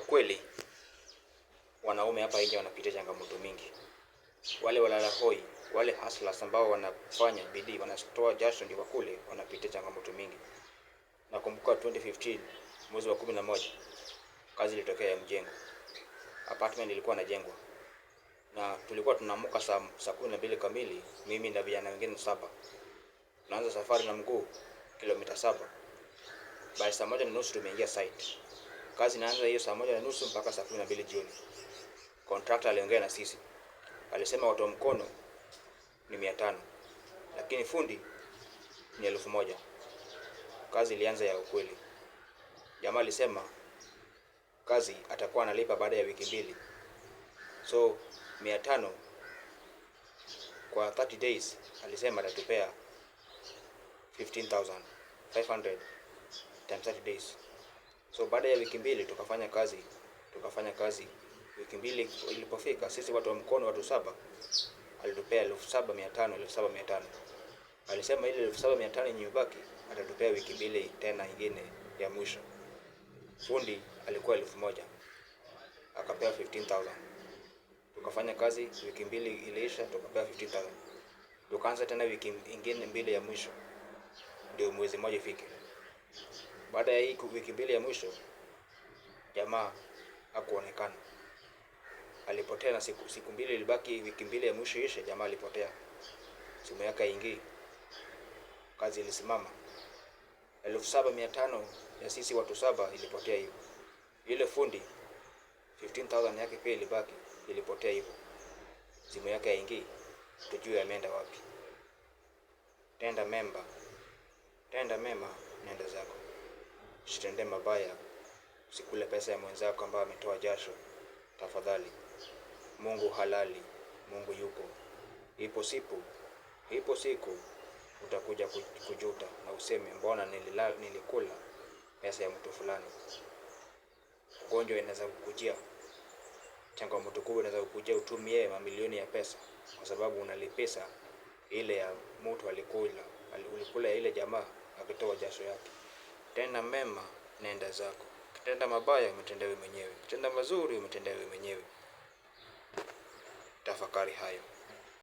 Ukweli, wanaume hapa nje wanapitia changamoto mingi. Wale walala hoi, wale hustlers ambao wanafanya bidii, wanatoa jasho ndio wakule, wanapitia changamoto mingi. Nakumbuka 2015 mwezi wa 11, kazi ilitokea ya mjengo. Apartment ilikuwa inajengwa. Na tulikuwa tunaamka saa 12 kamili, mimi na vijana wengine 7. Tunaanza safari na mguu kilomita 7. By saa 1:30 tumeingia site. Kazi inaanza hiyo saa 1:30 mpaka saa 12 jioni. Contractor aliongea na sisi. Alisema watu wa mkono ni 500, lakini fundi ni 1000. Kazi ilianza ya ukweli. Jamaa alisema kazi atakuwa analipa baada ya wiki 2. So 500 kwa 30 days alisema atatupea 15,500 times 30 days. So baada ya wiki 2 tukafanya kazi. Wiki 2 ilipofika, sisi watu wa mkono watu 7 alitupea 7,500. Alisema ile 7,500 yenye ibaki atatupea wiki 2 tena ingine ya mwisho. Fundi alikuwa 1,000, akapewa 15,000. Tukafanya kazi, wiki 2 iliisha, tukapewa 15,000. Tukaanza tena wiki ingine 2 ya mwisho ndio mwezi mmoja ifike. Baada ya hii wiki 2 ya mwisho, jamaa hakuonekana. Alipotea na siku 2 ilibaki wiki 2 ya mwisho ishe, jamaa alipotea. Simu yake haingii. Kazi ilisimama. 7,500 ya sisi watu 7 ilipotea hivyo. Ile fundi 15,000 yake pia ilibaki, ilipotea hivyo. Simu yake haingii. Tujue ameenda wapi. Tenda mema, nenda zako. Usitende mabaya. Usikule pesa ya mwenzako ambaye ametoa jasho. Tafadhali. Mungu halali, Mungu yuko. Ipo siku utakuja kujuta na useme mbona nilikula pesa ya mtu fulani. Ugonjwa inaweza kukujia. Changamoto kubwa inaweza kukujia, utumie mamilioni ya pesa kwa sababu unalipesa ile ya mtu ulikula ile jamaa akitoa jasho yake. Tenda mema, nenda zako. Kitenda mabaya umetenda wewe mwenyewe. Kitenda mazuri umetenda wewe mwenyewe. Tafakari hayo.